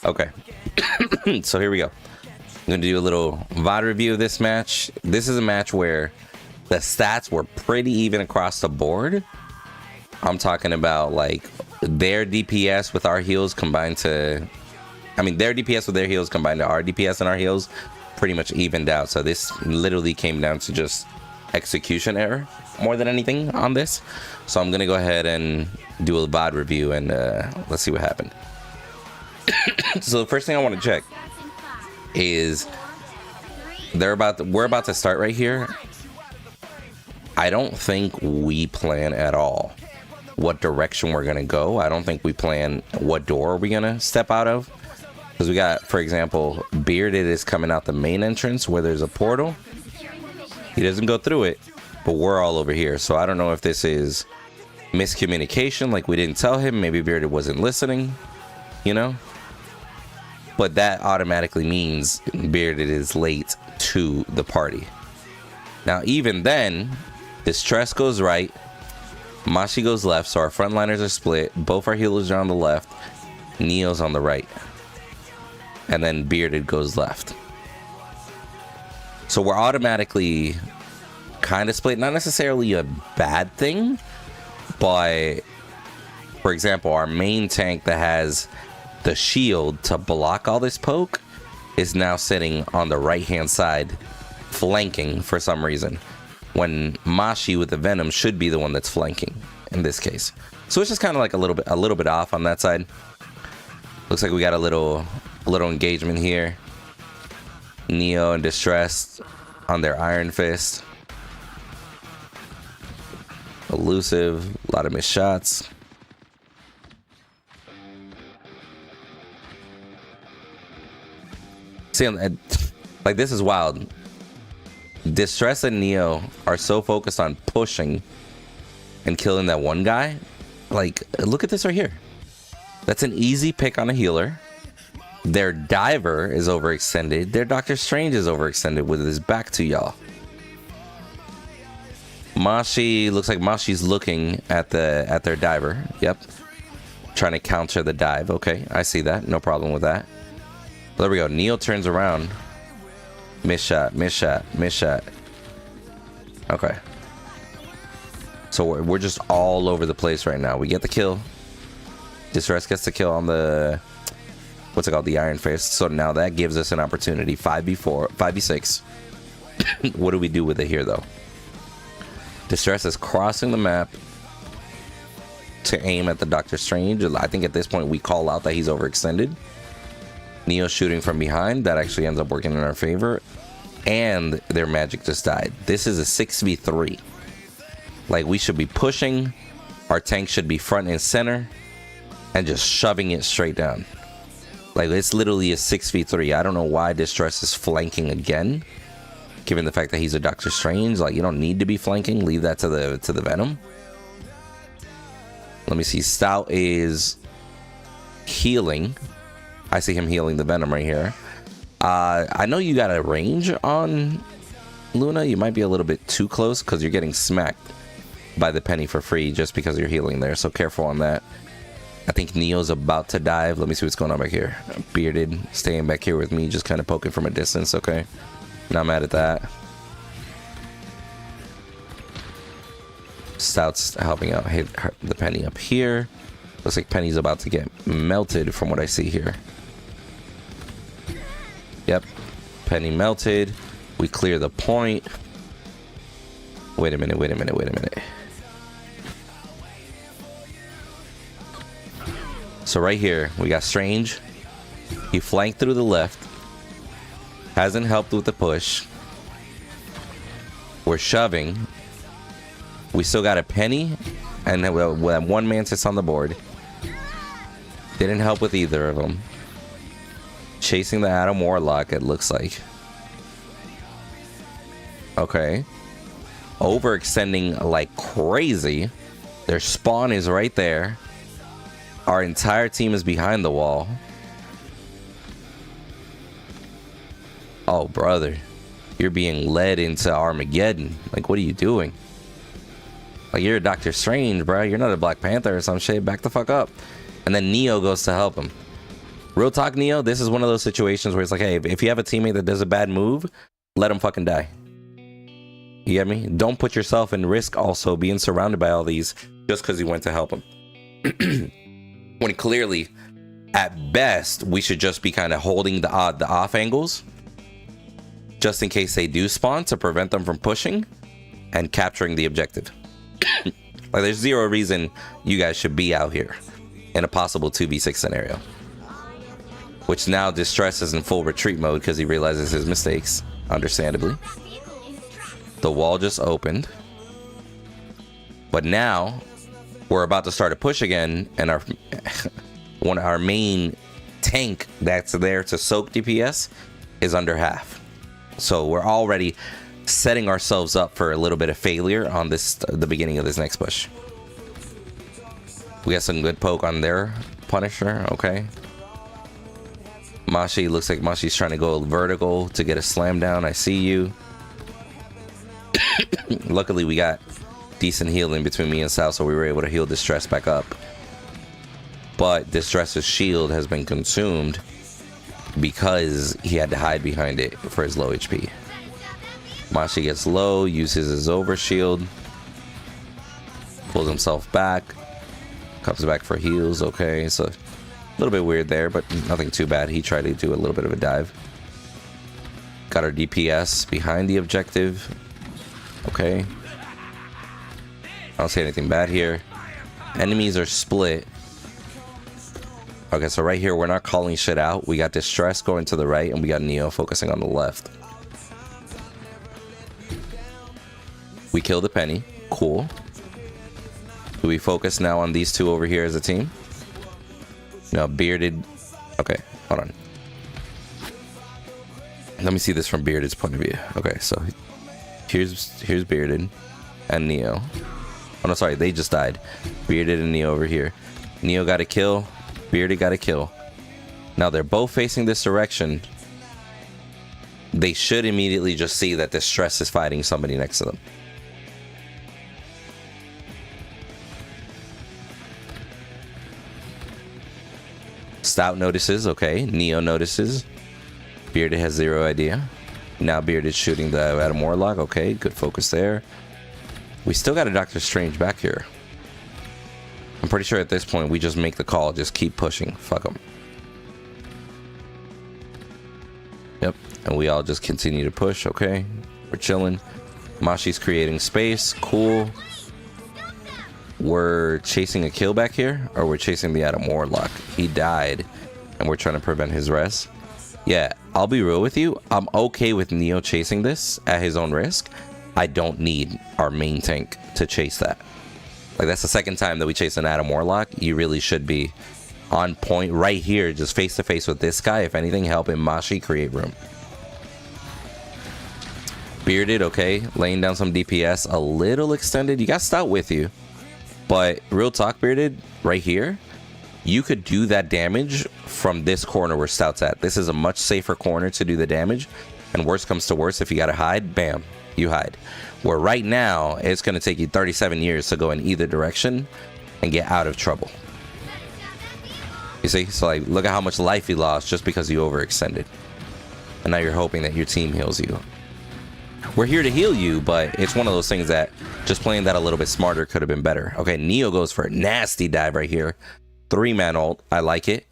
Okay. So here we go. I'm going to do a little VOD review of this match. This is a match where the stats were pretty even across the board. I'm talking about like their DPS with our heals combined to... I mean, their DPS with their heals combined to our DPS and our heals pretty much evened out. So this literally came down to just execution error more than anything on this. So I'm going to go ahead and do a VOD review and let's see what happened. So the first thing I want to check is we're about to start right here. I don't think we plan at all what direction we're gonna go. I don't think we plan what door are we gonna step out of, because we got, for example, Bearded is coming out the main entrance where there's a portal. He doesn't go through it, but we're all over here. So I don't know if this is miscommunication, like we didn't tell him, maybe Bearded wasn't listening, you know. But that automatically means Bearded is late to the party. Now, even then, Distress goes right, Mashi goes left, so our frontliners are split. Both our healers are on the left, Neo's on the right, and then Bearded goes left. So we're automatically kind of split. Not necessarily a bad thing, but for example, our main tank that has the shield to block all this poke is now sitting on the right hand side flanking for some reason, when Mashi with the Venom should be the one that's flanking in this case. So it's just kind of like a little bit off on that side. Looks like we got a little engagement here. Neo and Distress on their Iron Fist. Elusive, a lot of missed shots. See, like, this is wild. Distress and Neo are so focused on pushing and killing that one guy. Like, look at this right here. That's an easy pick on a healer. Their diver is overextended. Their Doctor Strange is overextended with his back to y'all. Mashi, looks like Mashi's looking at their diver. Yep. Trying to counter the dive. Okay, I see that. No problem with that. There we go. Neo turns around. Miss shot, miss shot, miss shot. Okay. So we're just all over the place right now. We get the kill. Distress gets the kill on the... what's it called? The Iron Fist. So now that gives us an opportunity. 5v4, 5v6. What do we do with it here, though? Distress is crossing the map to aim at the Doctor Strange. I think at this point we call out that he's overextended. Neo shooting from behind. That actually ends up working in our favor. And their magic just died. This is a 6v3. Like, we should be pushing. Our tank should be front and center. And just shoving it straight down. Like, it's literally a 6v3. I don't know why Distress is flanking again. Given the fact that he's a Doctor Strange. Like, you don't need to be flanking. Leave that to the Venom. Let me see. Stout is healing. I see him healing the Venom right here. I know you got a range on Luna. You might be a little bit too close because you're getting smacked by the penny for free just because you're healing there. So careful on that. I think Neo's about to dive. Let me see what's going on back here. Bearded staying back here with me, just kind of poking from a distance. Okay. Not mad at that. Stout's helping out hit the penny up here. Looks like Penny's about to get melted from what I see here. Yep, Penny melted. We clear the point. Wait a minute, wait a minute, wait a minute. So right here, we got Strange. He flanked through the left. Hasn't helped with the push. We're shoving. We still got a Penny. And that one man sits on the board. Didn't help with either of them. Chasing the Adam Warlock, it looks like. Okay. Overextending like crazy. Their spawn is right there. Our entire team is behind the wall. Oh, brother. You're being led into Armageddon. Like, what are you doing? Like, you're a Doctor Strange, bro. You're not a Black Panther or some shit. Back the fuck up. And then Neo goes to help him. Real talk, Neo, this is one of those situations where it's like, hey, if you have a teammate that does a bad move, let him fucking die. You get me? Don't put yourself in risk also being surrounded by all these just because you went to help him. When clearly, at best, we should just be kind of holding the off angles just in case they do spawn to prevent them from pushing and capturing the objective. Like, there's zero reason you guys should be out here in a possible 2v6 scenario. Which now Distress is in full retreat mode because he realizes his mistakes, understandably. The wall just opened. But now we're about to start a push again, and our main tank that's there to soak DPS is under half. So we're already setting ourselves up for a little bit of failure on the beginning of this next push. We got some good poke on their Punisher, okay. Mashi, looks like Mashi's trying to go vertical to get a slam down. I see you. Luckily, we got decent healing between me and Sal, so we were able to heal Distress back up. But Distress's shield has been consumed because he had to hide behind it for his low HP. Mashi gets low, uses his over shield, pulls himself back, comes back for heals. Okay, so a little bit weird there, but nothing too bad. He tried to do a little bit of a dive. Got our DPS behind the objective. Okay. I don't see anything bad here. Enemies are split. Okay, so right here, we're not calling shit out. We got Distress going to the right, and we got Neo focusing on the left. We killed the Penny. Cool. Do we focus now on these two over here as a team? No, Bearded. Okay, hold on. Let me see this from Bearded's point of view. Okay, so here's Bearded and Neo. Oh no, sorry, they just died. Bearded and Neo over here. Neo got a kill. Bearded got a kill. Now they're both facing this direction. They should immediately just see that Distress is fighting somebody next to them. Stout notices, okay. Neo notices. Bearded has zero idea. Now Bearded shooting the Adam Warlock, okay. Good focus there. We still got a Doctor Strange back here. I'm pretty sure at this point we just make the call, just keep pushing. Fuck them. Yep, and we all just continue to push, okay. We're chilling. Mashi's creating space, cool. We're chasing a kill back here, or we're chasing the Adam Warlock. He died, and we're trying to prevent his rest. Yeah, I'll be real with you. I'm okay with Neo chasing this at his own risk. I don't need our main tank to chase that. Like, that's the second time that we chase an Adam Warlock. You really should be on point right here, just face to face with this guy. If anything, helping Mashi create room. Bearded, okay, laying down some DPS, a little extended. You got Stout with you, but real talk, Bearded, right here, you could do that damage from this corner where Stout's at. This is a much safer corner to do the damage, and worst comes to worst, if you gotta hide, bam, you hide. Where right now, it's gonna take you 37 years to go in either direction and get out of trouble. You see? So, like, look at how much life you lost just because you overextended. And now you're hoping that your team heals you. We're here to heal you, but it's one of those things that just playing that a little bit smarter could have been better. Okay, Neo goes for a nasty dive right here. 3-man ult. I like it.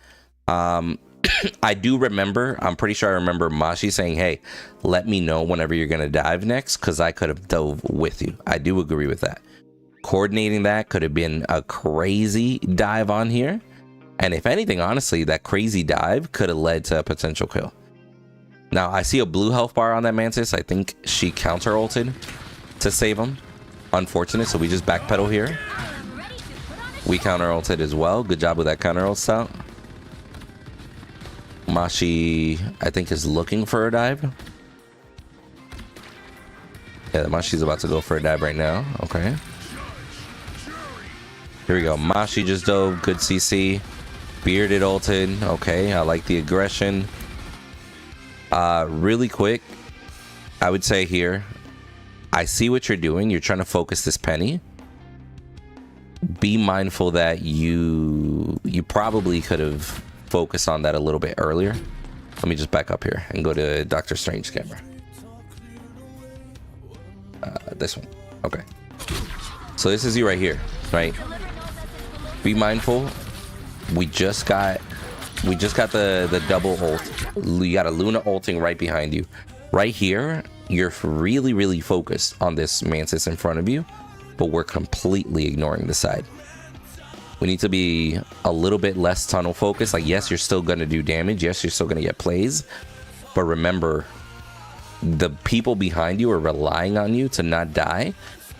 I do remember, I'm pretty sure I remember Mashi saying, hey, let me know whenever you're going to dive next, because I could have dove with you. I do agree with that. Coordinating that could have been a crazy dive on here. And if anything, honestly, that crazy dive could have led to a potential kill. Now, I see a blue health bar on that Mantis. I think she counter ulted to save him. Unfortunate, so we just backpedal here. We counter ulted as well. Good job with that counter ult, Stout. Mashi, I think, is looking for a dive. Yeah, Mashi's about to go for a dive right now. Okay. Here we go. Mashi just dove. Good CC. Bearded ulted. Okay, I like the aggression. Really quick, I would say here, I see what you're doing. You're trying to focus this Penny. Be mindful that you probably could have focus on that a little bit earlier. Let me just back up here and go to Doctor Strange camera. This one. Okay. So this is you right here, right? Be mindful. We just got the double ult. You got a Luna ulting right behind you. Right here, you're really focused on this Mantis in front of you, but we're completely ignoring the side. We need to be a little bit less tunnel focused. Like, yes, you're still gonna do damage. Yes, you're still gonna get plays, but remember, the people behind you are relying on you to not die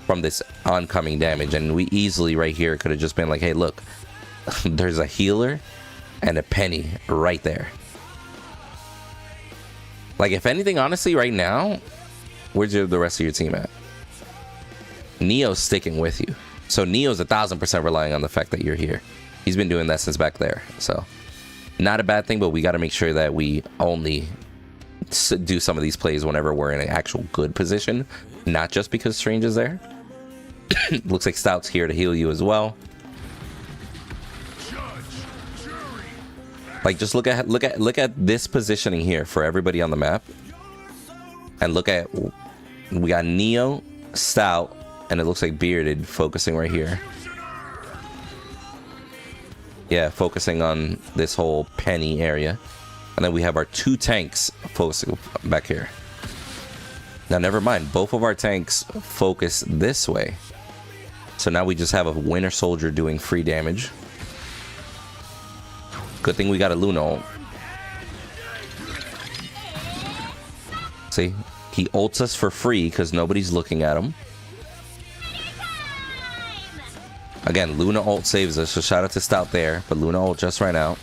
from this oncoming damage. And we easily right here could have just been like, hey, look, there's a healer and a penny right there. Like, if anything, honestly, right now, where's the rest of your team at? Neo's sticking with you. So Neo's 1000% relying on the fact that you're here. He's been doing that since back there. So not a bad thing, but we got to make sure that we only do some of these plays whenever we're in an actual good position, not just because Strange is there. Looks like Stout's here to heal you as well. Like, just look at this positioning here for everybody on the map, and look at, we got Neo, Stout, and it looks like Bearded focusing right here. Yeah, focusing on this whole penny area. And then we have our 2 tanks focusing back here. Now, never mind. Both of our tanks focus this way. So now we just have a Winter Soldier doing free damage. Good thing we got a Luna ult. See? He ults us for free because nobody's looking at him. Again, Luna ult saves us, so shout out to Stout there. But Luna ult just ran out.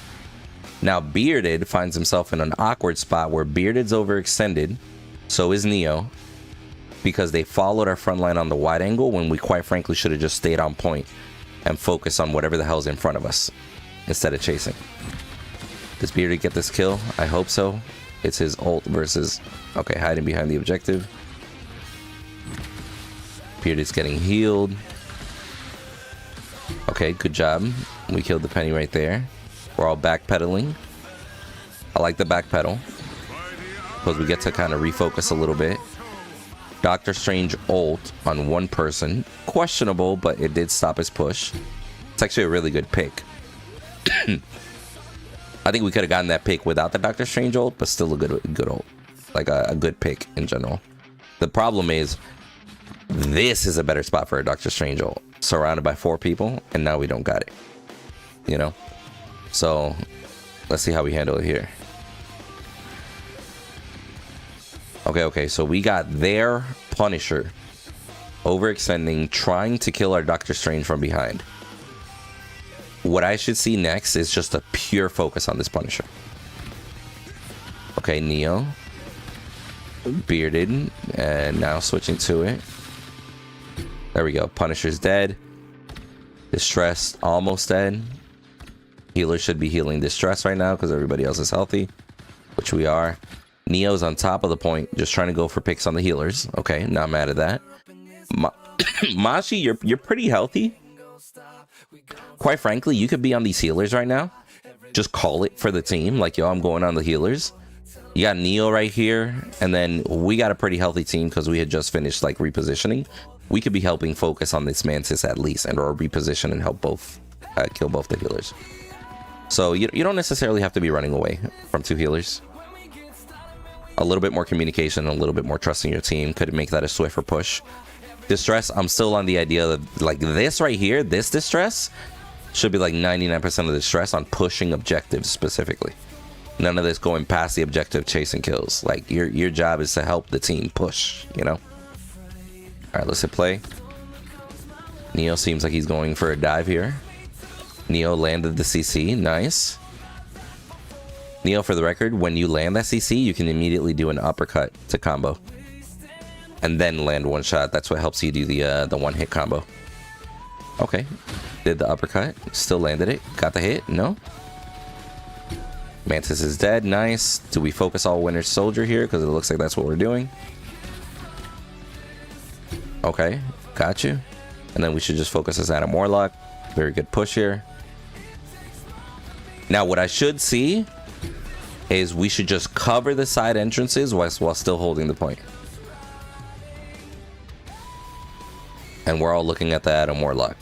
Now Bearded finds himself in an awkward spot where Bearded's overextended. So is Neo. Because they followed our front line on the wide angle when we quite frankly should have just stayed on point and focused on whatever the hell's in front of us instead of chasing. Does Bearded get this kill? I hope so. It's his ult versus... Okay, hiding behind the objective. Bearded's getting healed. Okay, good job. We killed the penny right there. We're all backpedaling. I like the backpedal because we get to kind of refocus a little bit. Doctor Strange ult on one person. Questionable, but it did stop his push. It's actually a really good pick. I think we could have gotten that pick without the Doctor Strange ult, but still a good ult. Like a good pick in general. The problem is, this is a better spot for a Doctor Strange ult. Surrounded by 4 people, and now we don't got it. You know? So, let's see how we handle it here. Okay, so we got their Punisher overextending, trying to kill our Doctor Strange from behind. What I should see next is just a pure focus on this Punisher. Okay, Neo. Bearded, and now switching to it. There we go. Punisher's dead. Distress almost dead. Healer should be healing Distress right now because everybody else is healthy, which we are. Neo's on top of the point, just trying to go for picks on the healers. Okay, not mad at that. Mashi, you're pretty healthy. Quite frankly, you could be on these healers right now. Just call it for the team. Like, yo, I'm going on the healers. You got Neo right here, and then we got a pretty healthy team because we had just finished like repositioning. We could be helping focus on this Mantis at least, and or reposition and help both kill both the healers. So you don't necessarily have to be running away from 2 healers. A little bit more communication, a little bit more trust in your team could make that a swifter push. Distress, I'm still on the idea that like this right here, this Distress should be like 99% of the stress on pushing objectives specifically. None of this going past the objective chasing kills. Like your job is to help the team push, you know? All right, let's hit play. Neo seems like he's going for a dive here. Neo landed the CC, nice. Neo, for the record, when you land that CC, you can immediately do an uppercut to combo. And then land one shot. That's what helps you do the one hit combo. Okay, did the uppercut, still landed it. Got the hit, no? Mantis is dead, nice. Do we focus all Winter Soldier here? Because it looks like that's what we're doing. Okay, got you. And then we should just focus as Adam Warlock. Very good push here. Now, what I should see is we should just cover the side entrances while still holding the point. And we're all looking at the Adam Warlock.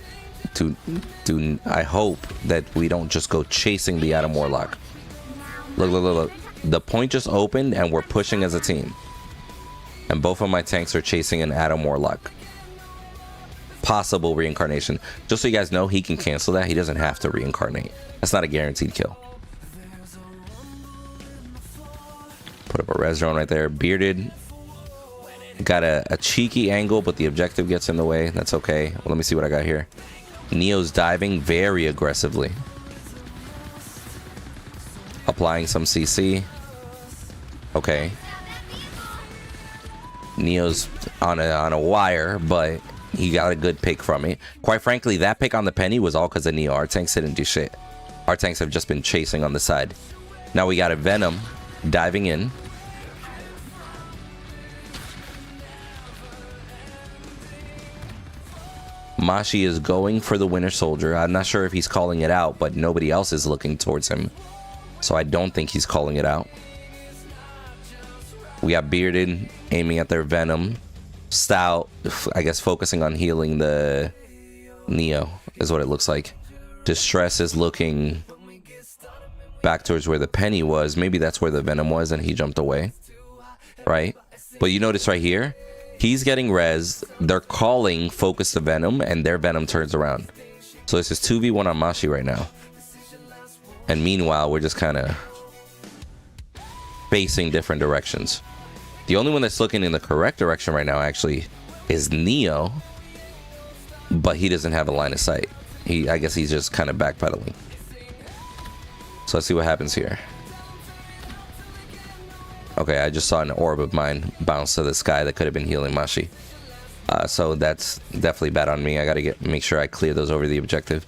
I hope that we don't just go chasing the Adam Warlock. Look. The point just opened and we're pushing as a team. And both of my tanks are chasing an Adam Warlock. Possible reincarnation. Just so you guys know, he can cancel that. He doesn't have to reincarnate. That's not a guaranteed kill. Put up a res drone right there. Bearded. Got a cheeky angle, but the objective gets in the way. That's okay. Well, let me see what I got here. Neo's diving very aggressively. Applying some CC. Okay. Neo's on a wire, but he got a good pick from it. Quite frankly, that pick on the penny was all because of Neo. Our tanks didn't do shit. Our tanks have just been chasing on the side. Now we got a Venom diving in. Mashi is going for the Winter Soldier. I'm not sure if he's calling it out, but nobody else is looking towards him. So I don't think he's calling it out. We got Bearded aiming at their Venom. Stout, I guess, focusing on healing the Neo is what it looks like. Distress is looking back towards where the penny was. Maybe that's where the Venom was and he jumped away. Right? But you notice right here, he's getting rezzed. They're calling focus the Venom and their Venom turns around. So this is 2v1 on Mashi right now. And meanwhile, we're just kind of facing different directions. The only one that's looking in the correct direction right now actually is Neo, but he doesn't have a line of sight. I guess he's just kind of backpedaling. So let's see what happens here. Okay, I just saw an orb of mine bounce to the sky that could have been healing Mashi. So that's definitely bad on me. I gotta make sure I clear those over the objective.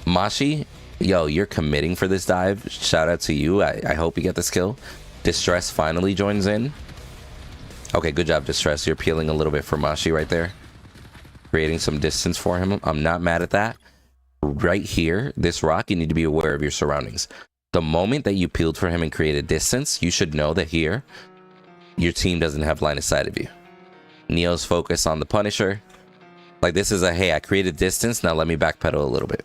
Mashi, yo, you're committing for this dive. Shout out to you. I hope you get this kill. Distress finally joins in. Okay, good job, Distress. You're peeling a little bit for Mashi right there. Creating some distance for him. I'm not mad at that. Right here, this rock, you need to be aware of your surroundings. The moment that you peeled for him and created distance, you should know that here, your team doesn't have line of sight of you. Neo's focus on the Punisher. Like, this is a, hey, I created distance, now let me backpedal a little bit.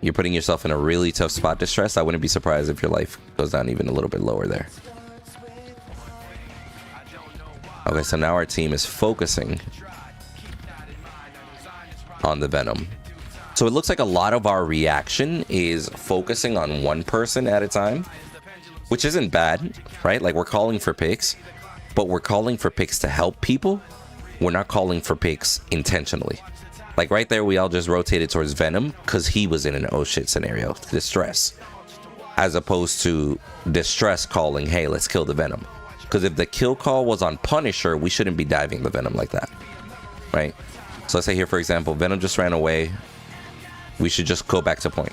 You're putting yourself in a really tough spot, Distress. I wouldn't be surprised if your life goes down even a little bit lower there. Okay, so now our team is focusing on the Venom. So it looks like a lot of our reaction is focusing on one person at a time, which isn't bad, right? Like, we're calling for picks, but we're calling for picks to help people. We're not calling for picks intentionally. Like right there, we all just rotated towards Venom because he was in an oh shit scenario, Distress, as opposed to Distress calling, hey, let's kill the Venom. Because if the kill call was on Punisher, we shouldn't be diving the Venom like that, right? So let's say here, for example, Venom just ran away. We should just go back to point.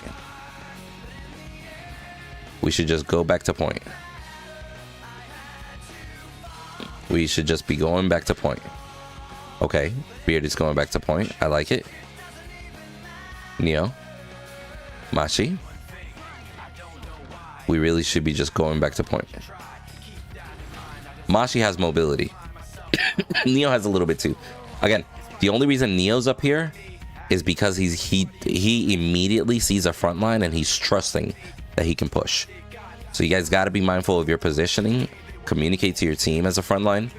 We should just go back to point. We should just be going back to point. Okay, Beard is going back to point. I like it. Neo. Mashi. We really should be just going back to point. Mashi has mobility. Neo has a little bit too. Again, the only reason Neo's up here is because he immediately sees a front line and he's trusting that he can push. So you guys got to be mindful of your positioning. Communicate to your team as a front line.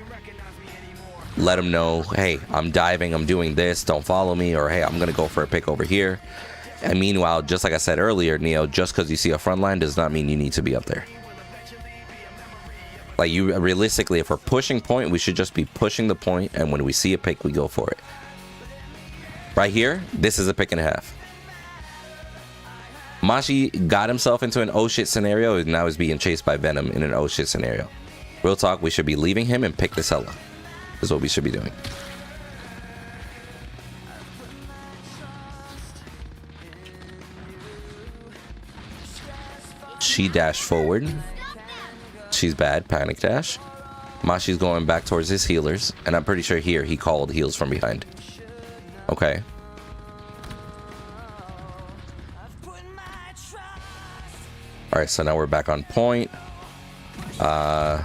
Let them know, hey, I'm diving, I'm doing this, don't follow me, or hey, I'm gonna go for a pick over here. And meanwhile, just like I said earlier, Neo, just because you see a front line does not mean you need to be up there. Like, you realistically, if we're pushing point, we should just be pushing the point, and when we see a pick, we go for it. Right here, this is a pick and a half. Mashi got himself into an oh shit scenario and now is being chased by Venom in an oh shit scenario. Real talk, we should be leaving him and pick this hella. Is what we should be doing. She dashed forward. She's bad. Panic dash. Mashi's going back towards his healers, and I'm pretty sure here he called heals from behind. Okay. All right, so now we're back on point. I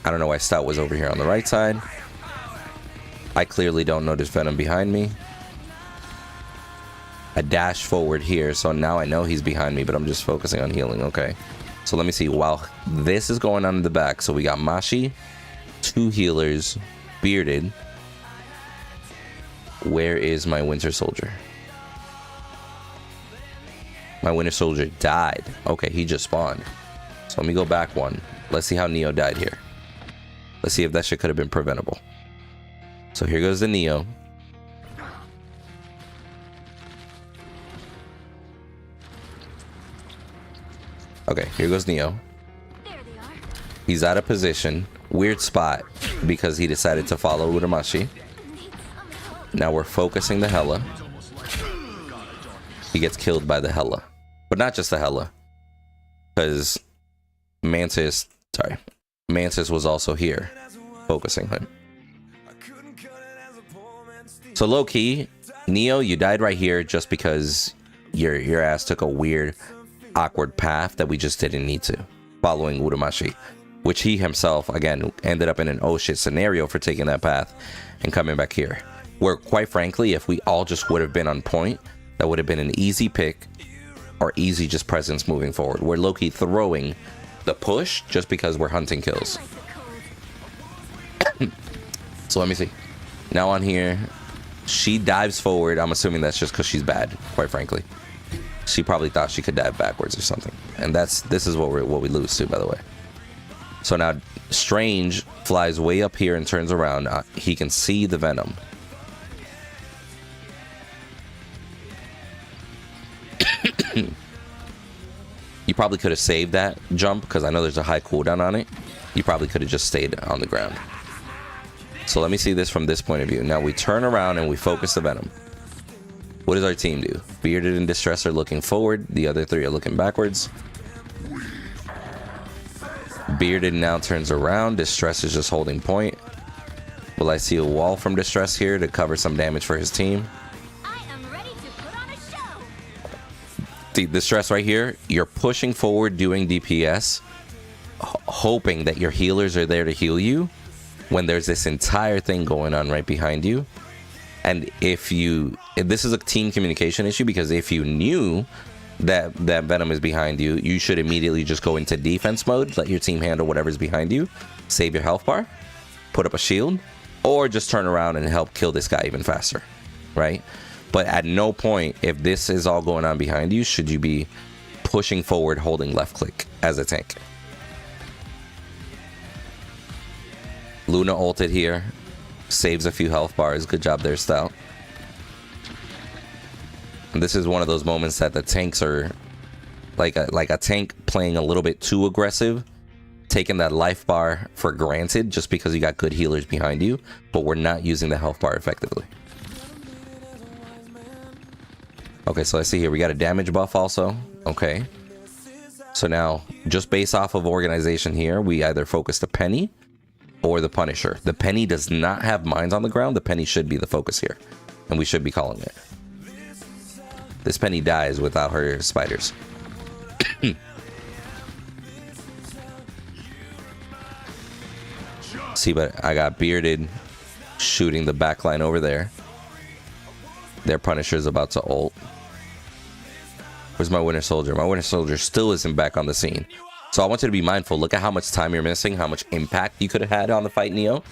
don't know why Stout was over here on the right side. I clearly don't notice Venom behind me. I dash forward here, so now I know he's behind me, but I'm just focusing on healing. Okay, so let me see. While this is going on in the back, so we got Mashi, 2 healers, Bearded. Where is my Winter Soldier? My Winter Soldier died. Okay, he just spawned. So let me go back one. Let's see how Neo died here. Let's see if that shit could have been preventable. So here goes the Neo. Okay, here goes Neo. He's out of position. Weird spot because he decided to follow Uramashi. Now we're focusing the Hela. He gets killed by the Hela. But not just the Hela. Because Mantis was also here. Focusing him. So low key, Neo, you died right here just because your ass took a weird, awkward path that we just didn't need to. Following Uramashi. Which he himself, again, ended up in an oh shit scenario for taking that path and coming back here. Where, quite frankly, if we all just would have been on point, that would have been an easy pick or easy just presence moving forward. We're low-key throwing the push just because we're hunting kills. So let me see. Now on here, she dives forward. I'm assuming that's just because she's bad, quite frankly. She probably thought she could dive backwards or something. And this is what we lose to, by the way. So now Strange flies way up here and turns around. He can see the Venom. You probably could have saved that jump because I know there's a high cooldown on it. You probably could have just stayed on the ground. So let me see this from this point of view. Now we turn around and we focus the Venom. What does our team do? Bearded and Distress are looking forward. The other 3 are looking backwards. Bearded now turns around. Distress is just holding point. Will I see a wall from Distress here to cover some damage for his team? The Distress right here, you're pushing forward doing DPS, hoping that your healers are there to heal you when there's this entire thing going on right behind you. And if this is a team communication issue, because if you knew that Venom is behind you, you should immediately just go into defense mode, let your team handle whatever's behind you, save your health bar, put up a shield, or just turn around and help kill this guy even faster, right? But at no point, if this is all going on behind you, should you be pushing forward holding left click as a tank. Luna ulted here, saves a few health bars. Good job there, Stout. And this is one of those moments that the tanks are like a tank playing a little bit too aggressive, taking that life bar for granted just because you got good healers behind you, but we're not using the health bar effectively. Okay, so let's see here. We got a damage buff also. Okay. So now, just based off of organization here, we either focus the Penny or the Punisher. The Penny does not have mines on the ground. The Penny should be the focus here. And we should be calling it. This Penny dies without her spiders. See, but I got Bearded shooting the backline over there. Their Punisher is about to ult. Where's my Winter Soldier? My Winter Soldier still isn't back on the scene. So I want you to be mindful. Look at how much time you're missing, how much impact you could have had on the fight, Neo,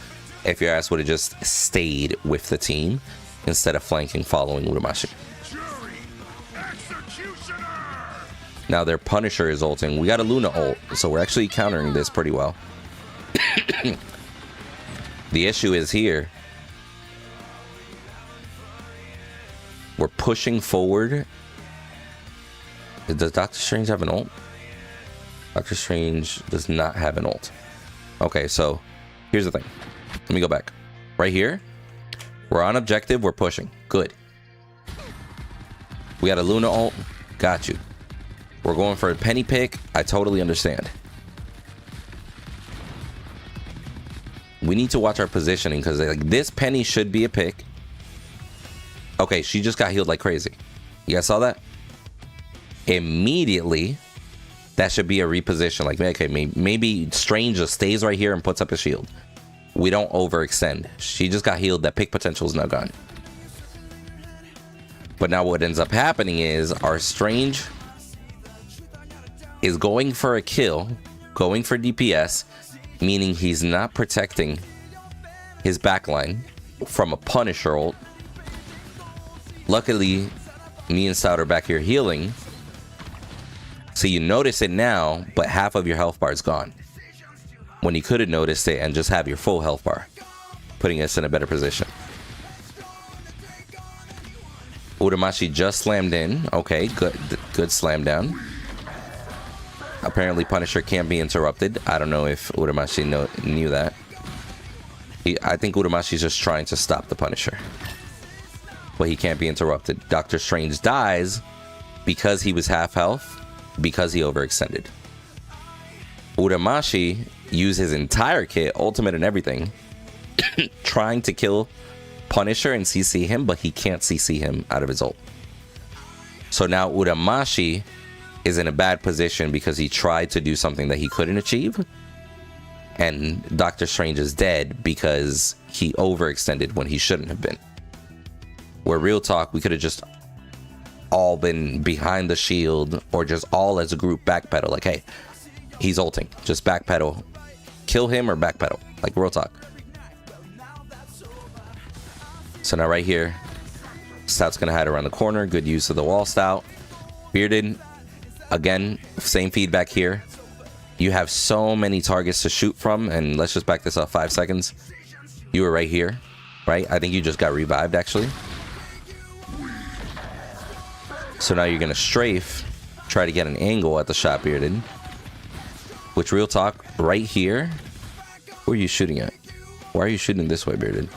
if your ass would have just stayed with the team instead of flanking following Uramashi. Now their Punisher is ulting. We got a Luna ult, so we're actually countering this pretty well. The issue is here. We're pushing forward. Does Doctor Strange have an ult? Doctor Strange does not have an ult. Okay, so here's the thing. Let me go back. Right here, we're on objective. We're pushing. Good. We got a Luna ult. Got you. We're going for a penny pick. I totally understand. We need to watch our positioning because like this penny should be a pick. Okay. Okay, she just got healed like crazy. You guys saw that? Immediately, that should be a reposition. Like, okay, maybe Strange just stays right here and puts up a shield. We don't overextend. She just got healed. That pick potential is now gone. But now what ends up happening is our Strange is going for a kill, going for DPS, meaning he's not protecting his backline from a Punisher ult. Luckily, me and Stout are back here healing. So you notice it now, but half of your health bar is gone. When you could have noticed it and just have your full health bar, putting us in a better position. Uramashi just slammed in. Okay, good slam down. Apparently Punisher can't be interrupted. I don't know if Uramashi knew that. I think Uramashi's just trying to stop the Punisher. But he can't be interrupted. Doctor Strange dies because he was half health, because he overextended. Uramashi used his entire kit, ultimate and everything, trying to kill Punisher and CC him, but he can't CC him out of his ult. So now Uramashi is in a bad position because he tried to do something that he couldn't achieve. And Doctor Strange is dead because he overextended when he shouldn't have been. Where real talk, we could have just all been behind the shield or just all as a group backpedal. Like, hey, he's ulting. Just backpedal. Kill him or backpedal. Like, real talk. So now right here, Stout's going to hide around the corner. Good use of the wall, Stout. Bearded. Again, same feedback here. You have so many targets to shoot from. And let's just back this up 5 seconds. You were right here, right? I think you just got revived, actually. So now you're going to strafe, try to get an angle at the shot, Bearded. Which, real talk, right here. Where are you shooting at? Why are you shooting this way, Bearded?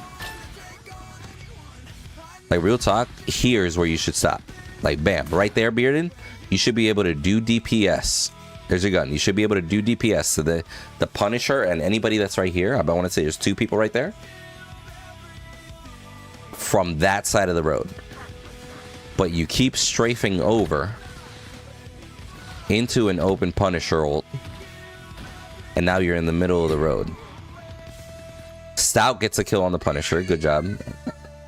Like, real talk, here is where you should stop. Like, bam, right there, Bearded. You should be able to do DPS. There's your gun. You should be able to do DPS to the Punisher and anybody that's right here. I want to say there's 2 people right there. From that side of the road. But you keep strafing over into an open Punisher ult. And now you're in the middle of the road. Stout gets a kill on the Punisher. Good job.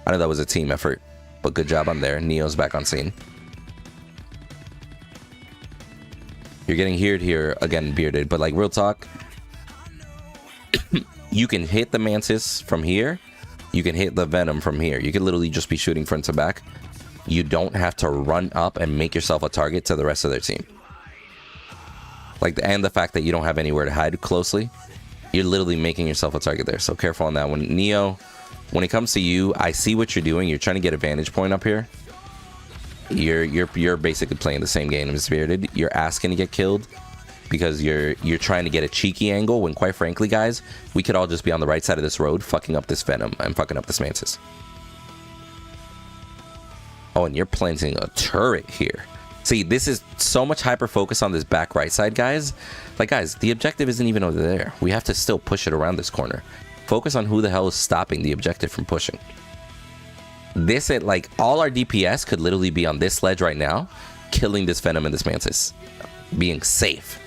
I know that was a team effort, but good job on there. Neo's back on scene. You're getting here again, Bearded, but like, real talk, you can hit the Mantis from here. You can hit the Venom from here. You can literally just be shooting front to back. You don't have to run up and make yourself a target to the rest of their team. Like, and the fact that you don't have anywhere to hide closely, you're literally making yourself a target there. So careful on that one. Neo, when it comes to you, I see what you're doing. You're trying to get a vantage point up here. You're basically playing the same game as Bearded. You're asking to get killed because you're trying to get a cheeky angle when, quite frankly, guys, we could all just be on the right side of this road fucking up this Venom and fucking up this Mantis. Oh, and you're planting a turret here. See, this is so much hyper focus on this back right side, guys. Like, guys, the objective isn't even over there. We have to still push it around this corner. Focus on who the hell is stopping the objective from pushing. This, like, all our DPS could literally be on this ledge right now, killing this Venom and this Mantis, being safe.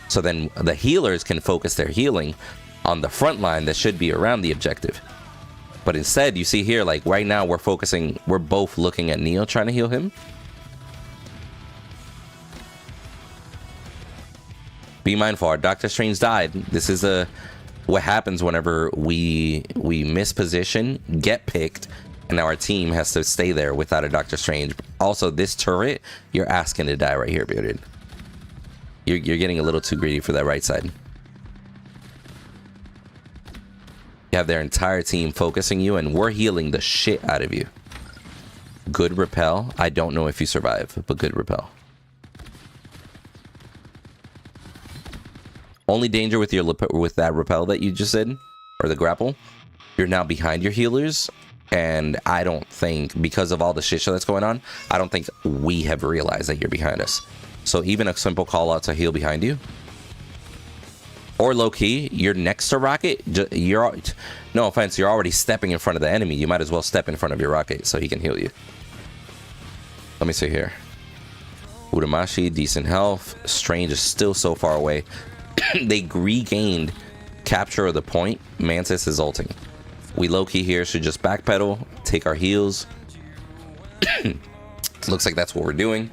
So then the healers can focus their healing on the front line that should be around the objective. But instead, you see here, like, right now we're both looking at Neo trying to heal him. Be mindful, our Doctor Strange died. This is what happens whenever we miss position, get picked, and now our team has to stay there without a Doctor Strange. Also, this turret, you're asking to die right here, Bearded. You're getting a little too greedy for that right side. You have their entire team focusing you, and we're healing the shit out of you. Good repel. I don't know if you survive, but good repel. Only danger with that repel that you just did, or the grapple, you're now behind your healers, and I don't think, because of all the shit show that's going on, I don't think we have realized that you're behind us. So even a simple call out to heal behind you, or low key, you're next to Rocket. No offense, you're already stepping in front of the enemy. You might as well step in front of your Rocket so he can heal you. Let me see here. Uramashi, decent health. Strange is still so far away. They regained capture of the point. Mantis is ulting. We low-key here should just backpedal, take our heals. Looks like that's what we're doing.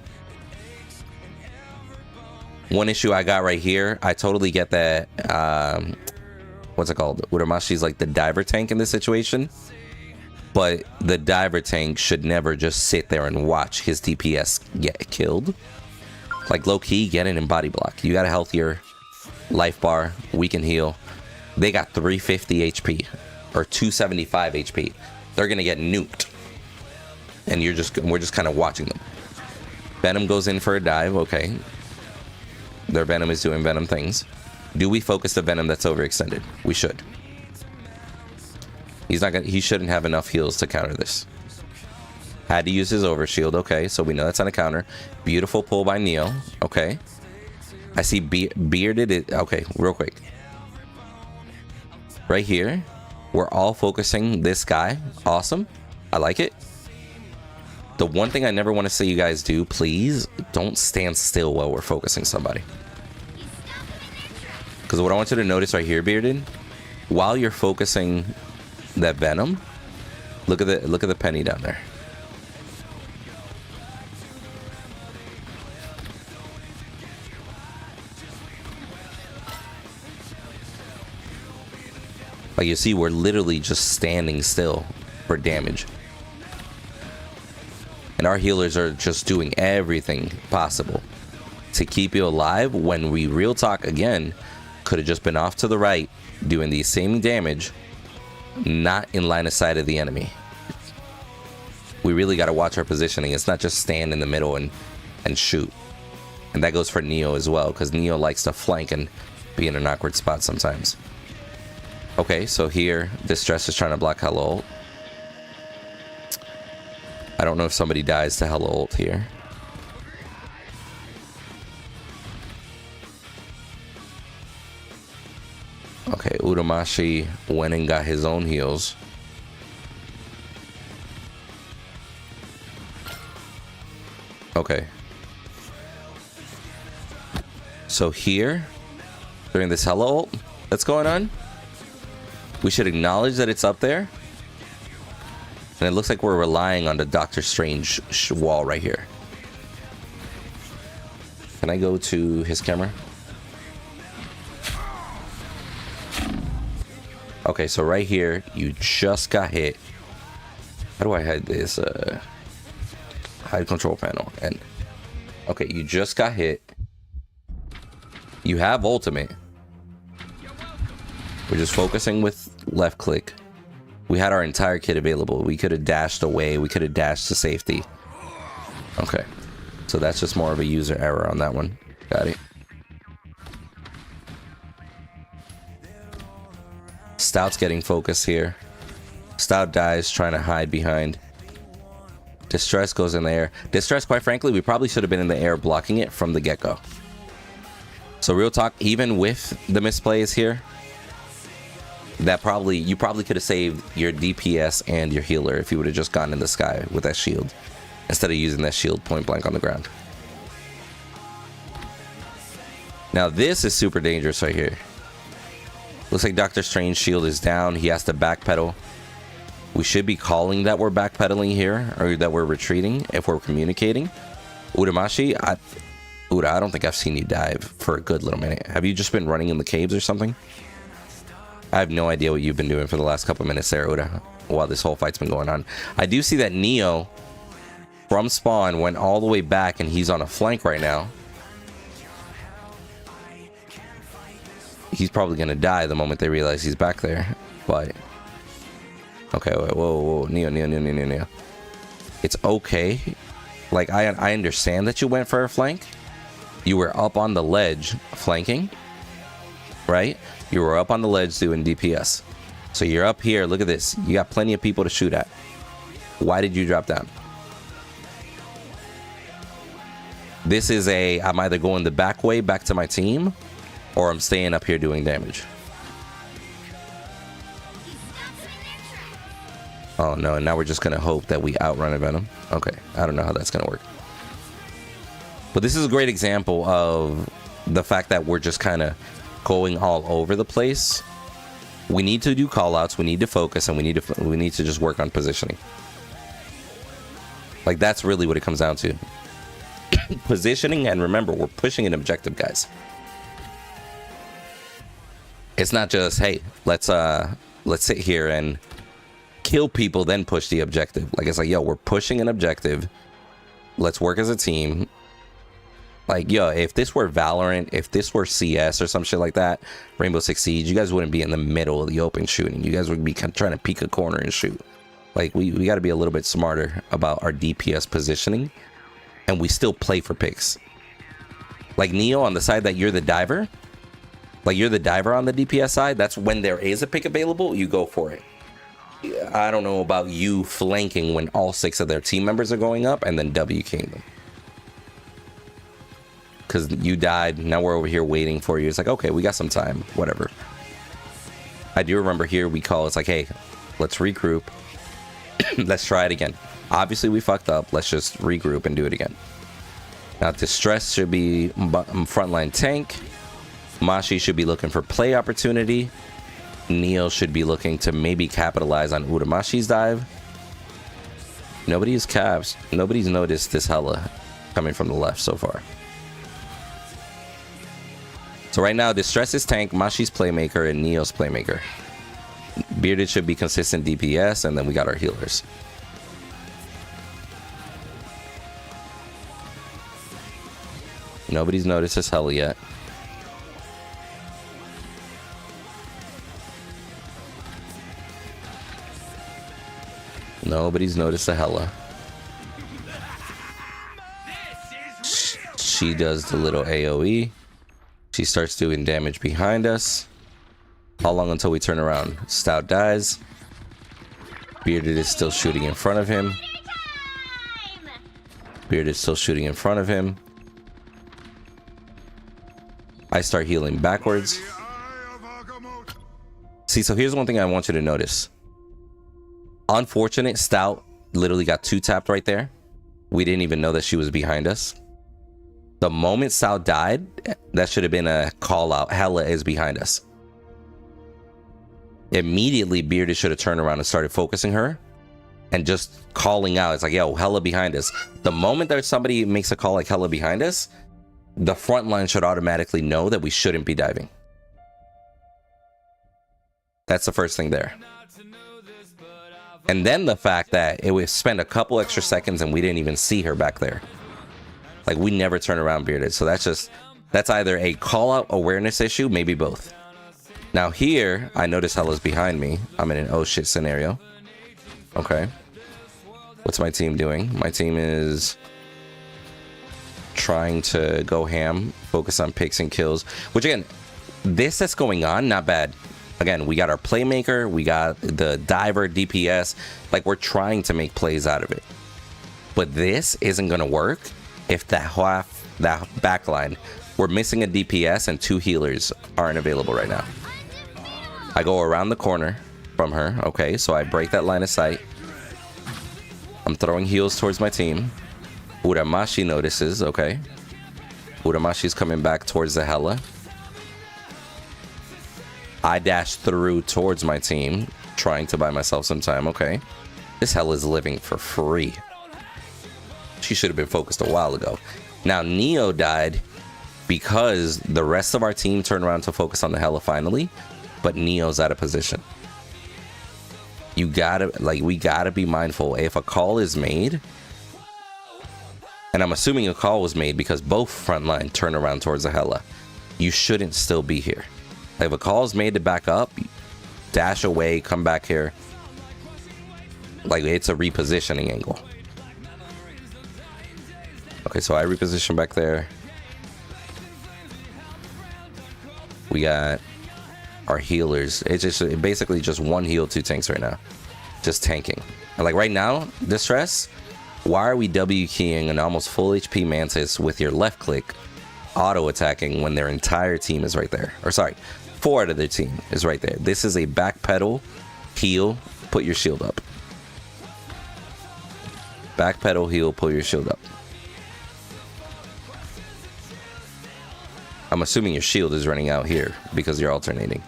One issue I got right here, I totally get that, what's it called? Uramashi's like the diver tank in this situation. But the diver tank should never just sit there and watch his DPS get killed. Like low-key, get in and body block. You got a healthier life bar, we can heal. They got 350 HP or 275 HP. They're gonna get nuked. And we're just kind of watching them. Venom goes in for a dive, okay. Their Venom is doing Venom things. Do we focus the Venom that's overextended? We should. He shouldn't have enough heals to counter this. Had to use his overshield, okay, so we know that's on a counter. Beautiful pull by Neo, okay. I see bearded, okay, real quick. Right here, we're all focusing this guy. Awesome, I like it. The one thing I never want to see you guys do, please, don't stand still while we're focusing somebody. Because what I want you to notice right here, bearded, while you're focusing that Venom, look at the penny down there. Like you see, we're literally just standing still for damage. And our healers are just doing everything possible to keep you alive when we, real talk again, could have just been off to the right doing the same damage, not in line of sight of the enemy. We really got to watch our positioning. It's not just stand in the middle and shoot. And that goes for Neo as well, because Neo likes to flank and be in an awkward spot sometimes. Okay, so here, Distress is trying to block Hello Ult. I don't know if somebody dies to Hello Ult here. Okay, Uramashi went and got his own heals. Okay. So here, during this Hello Ult that's going on, we should acknowledge that it's up there. And it looks like we're relying on the Doctor Strange wall right here. Can I go to his camera? Okay, so right here, you just got hit. How do I hide this? Hide control panel. And okay, you just got hit. You have ultimate. We're just focusing with left click. We had our entire kit available. We could have dashed away. We could have dashed to safety. Okay. So that's just more of a user error on that one. Got it. Stout's getting focus here. Stout dies trying to hide behind. Distress goes in the air. Distress, quite frankly, we probably should have been in the air blocking it from the get-go. So real talk, even with the misplays here, you probably could have saved your DPS and your healer if you would have just gone in the sky with that shield instead of using that shield point blank on the ground. Now this is super dangerous right here. Looks like Doctor Strange's shield is down. He has to backpedal. We should be calling that we're backpedaling here, or that we're retreating if we're communicating. Uramashi, Uda, I don't think I've seen you dive for a good little minute. Have you just been running in the caves or something? I have no idea what you've been doing for the last couple minutes there, Uda, while this whole fight's been going on. I do see that Neo from spawn went all the way back and he's on a flank right now. He's probably gonna die the moment they realize he's back there, but okay, wait, whoa, Neo. It's okay. Like, I understand that you went for a flank. You were up on the ledge flanking, right? You were up on the ledge doing DPS. So you're up here, look at this. You got plenty of people to shoot at. Why did you drop down? This is I'm either going the back way back to my team, or I'm staying up here doing damage. Oh no, and now we're just gonna hope that we outrun a Venom. Okay, I don't know how that's gonna work. But this is a great example of the fact that we're just kind of going all over the place. We need to do call outs, we need to focus, and we need to just work on positioning. Like, that's really what it comes down to. Positioning, and remember, we're pushing an objective, guys. It's not just, hey, let's sit here and kill people, then push the objective. Like, it's like, yo, we're pushing an objective. Let's work as a team. Like, yo, if this were Valorant, if this were CS or some shit like that, Rainbow Six Siege, you guys wouldn't be in the middle of the open shooting. You guys would be trying to peek a corner and shoot. Like, we got to be a little bit smarter about our DPS positioning, and we still play for picks. Like, Neo, on the side that you're the diver, like, you're the diver on the DPS side, that's when there is a pick available, you go for it. I don't know about you flanking when all 6 of their team members are going up and then WKing them. Because you died, now we're over here waiting for you. It's like, okay, we got some time, whatever. I do remember here we call, it's like, hey, let's regroup. Let's try it again. Obviously we fucked up, let's just regroup and do it again. Now Distress should be frontline tank. Mashi should be looking for play opportunity. Neo should be looking to maybe capitalize on Uramashi's dive. Nobody's noticed this Hella coming from the left so far. So right now, Distress is tank, Mashi's playmaker, and Neo's playmaker. Bearded should be consistent DPS, and then we got our healers. Nobody's noticed this Hella yet. Nobody's noticed the Hella. She does the little AoE. She starts doing damage behind us. How long until we turn around? Stout dies. Bearded is still shooting in front of him. Bearded is still shooting in front of him. I start healing backwards. See, so here's one thing I want you to notice. Unfortunate, Stout literally got 2-tapped right there. We didn't even know that she was behind us. The moment Stout died, that should have been a call out. Hella is behind us. Immediately, Bearded should have turned around and started focusing her and just calling out. It's like, yo, Hella behind us. The moment that somebody makes a call like Hella behind us, the front line should automatically know that we shouldn't be diving. That's the first thing there. And then the fact that it would spend a couple extra seconds and we didn't even see her back there. Like, we never turn around Bearded. So that's either a call out awareness issue, maybe both. Now here, I notice Hella's behind me. I'm in an oh shit scenario. Okay. What's my team doing? My team is trying to go ham, focus on picks and kills. Which again, this that's going on, not bad. Again, we got our playmaker, we got the diver, DPS. Like, we're trying to make plays out of it. But this isn't going to work if that backline, we're missing a DPS and 2 healers aren't available right now. I go around the corner from her. Okay, so I break that line of sight. I'm throwing heals towards my team. Uramashi notices. Okay. Uramashi's coming back towards the Hella. I dash through towards my team, trying to buy myself some time. Okay. This Hella is living for free. She should have been focused a while ago. Now, Neo died because the rest of our team turned around to focus on the Hella finally, but Neo's out of position. You gotta, like, we gotta be mindful. If a call is made, and I'm assuming a call was made because both frontline turned around towards the Hella, you shouldn't still be here. If a call is made to back up, dash away, come back here. Like, it's a repositioning angle. Okay, so I reposition back there. We got our healers. It's basically just 1 heal, 2 tanks right now. Just tanking. And like right now, Distress, why are we W keying an almost full HP Mantis with your left click auto attacking when their entire team is right there? Or sorry, 4 out of their team is right there. This is a backpedal, heal, put your shield up. Backpedal, heal, pull your shield up. I'm assuming your shield is running out here because you're alternating.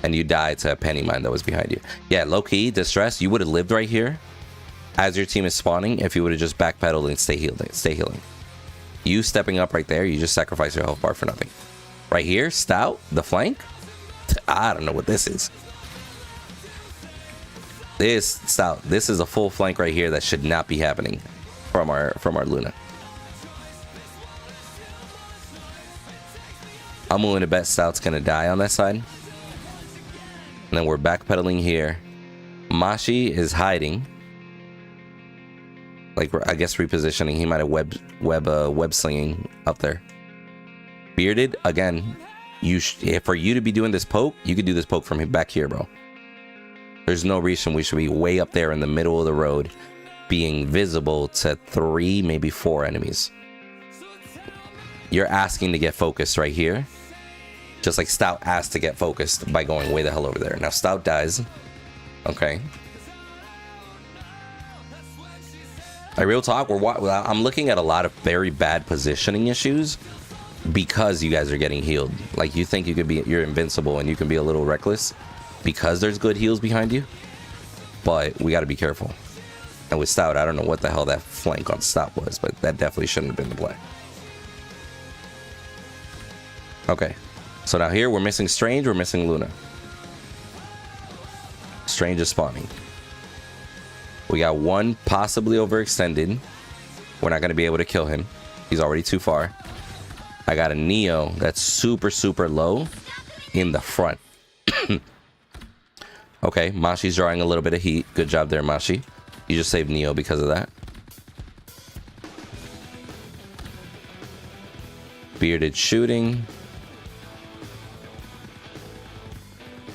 And you died to a penny mine that was behind you. Yeah, low-key, distress, you would have lived right here as your team is spawning if you would have just backpedaled and stay healing. You stepping up right there, you just sacrifice your health bar for nothing. Right here, Stout, the flank. I don't know what this is. This Stout, this is a full flank right here that should not be happening from our Luna. I'm willing to bet Stout's gonna die on that side. And then we're backpedaling here. Mashi is hiding. Like, I guess repositioning. He might have web slinging up there. Bearded, again, for you to be doing this poke, you could do this poke from back here, bro. There's no reason we should be way up there in the middle of the road being visible to 3, maybe 4 enemies. You're asking to get focused right here. Just like Stout asked to get focused by going way the hell over there. Now Stout dies. Okay. Real talk, I'm looking at a lot of very bad positioning issues because you guys are getting healed. Like, you think you're invincible and you can be a little reckless because there's good heals behind you. But we got to be careful. And with Stout, I don't know what the hell that flank on Stout was, but that definitely shouldn't have been the play. Okay. So now here we're missing Strange, we're missing Luna. Strange is spawning. We got one possibly overextended. We're not going to be able to kill him. He's already too far. I got a Neo that's super, super low in the front. Okay, Mashi's drawing a little bit of heat. Good job there, Mashi. You just saved Neo because of that. Bearded shooting.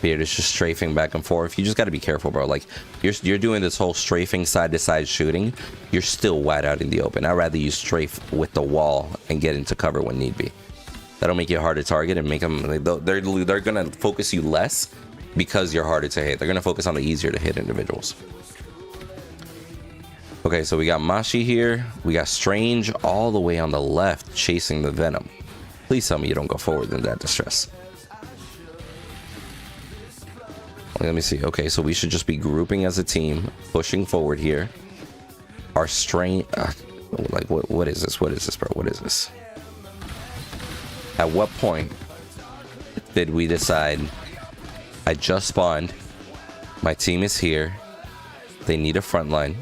Beard is just strafing back and forth. You just got to be careful, bro. Like, you're doing this whole strafing side to side shooting. You're still wide out in the open. I'd rather you strafe with the wall and get into cover when need be. That'll make you hard to target and make them. They're gonna focus you less because you're harder to hit. They're gonna focus on the easier to hit individuals. Okay, so we got Mashi here. We got Strange all the way on the left chasing the Venom. Please tell me you don't go forward in that distress. Let me see. Okay, so we should just be grouping as a team, pushing forward here. Our Strange, like what is this? What is this, bro? What is this? At what point did we decide? I just spawned. My team is here. They need a front line.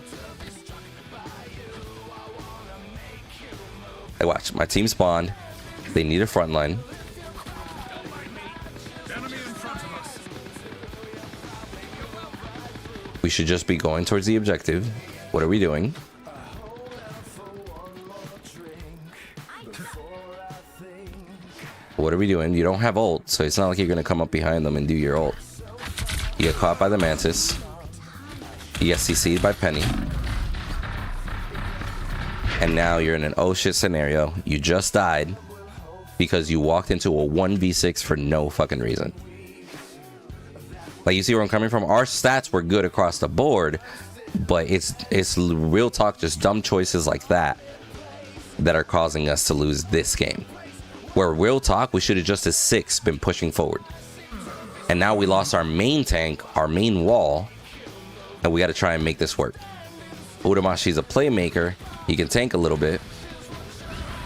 Hey, watch. My team spawned. They need a front line. We should just be going towards the objective. What are we doing? What are we doing? You don't have ult, so it's not like you're gonna come up behind them and do your ult. You get caught by the Mantis. You get CC'd by Penny. And now you're in an oh shit scenario. You just died because you walked into a 1v6 for no fucking reason. Like, you see where I'm coming from? Our stats were good across the board, but it's real talk, just dumb choices like that are causing us to lose this game. Where real talk, we should have just as 6 been pushing forward. And now we lost our main tank, our main wall, and we got to try and make this work. Udamashi's a playmaker. He can tank a little bit.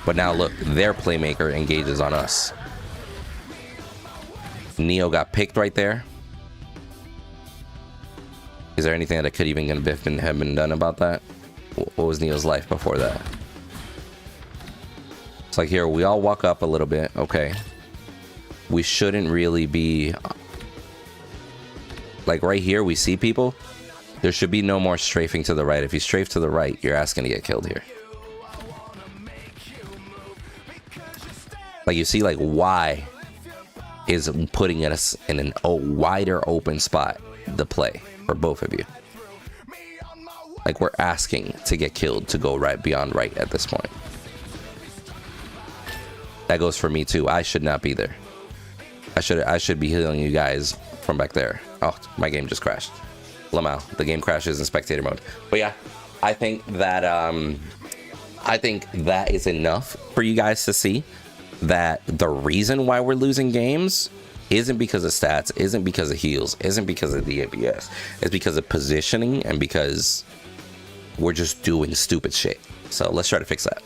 But now look, their playmaker engages on us. Neo got picked right there. Is there anything that could even have been done about that? What was Neo's life before that? It's like here, we all walk up a little bit. Okay. We shouldn't really be... Like right here, we see people. There should be no more strafing to the right. If you strafe to the right, you're asking to get killed here. Like, you see, like, Y is putting us in a wider open spot to play for both of you. Like, we're asking to get killed to go right beyond right at this point. That goes for me too. I should not be there. I should be healing you guys from back there. Oh, my game just crashed. Lamau, the game crashes in spectator mode. But yeah, I think that is enough for you guys to see. that the reason why we're losing games isn't because of stats, isn't because of heals, isn't because of the ABS. It's because of positioning and because we're just doing stupid shit. So let's try to fix that.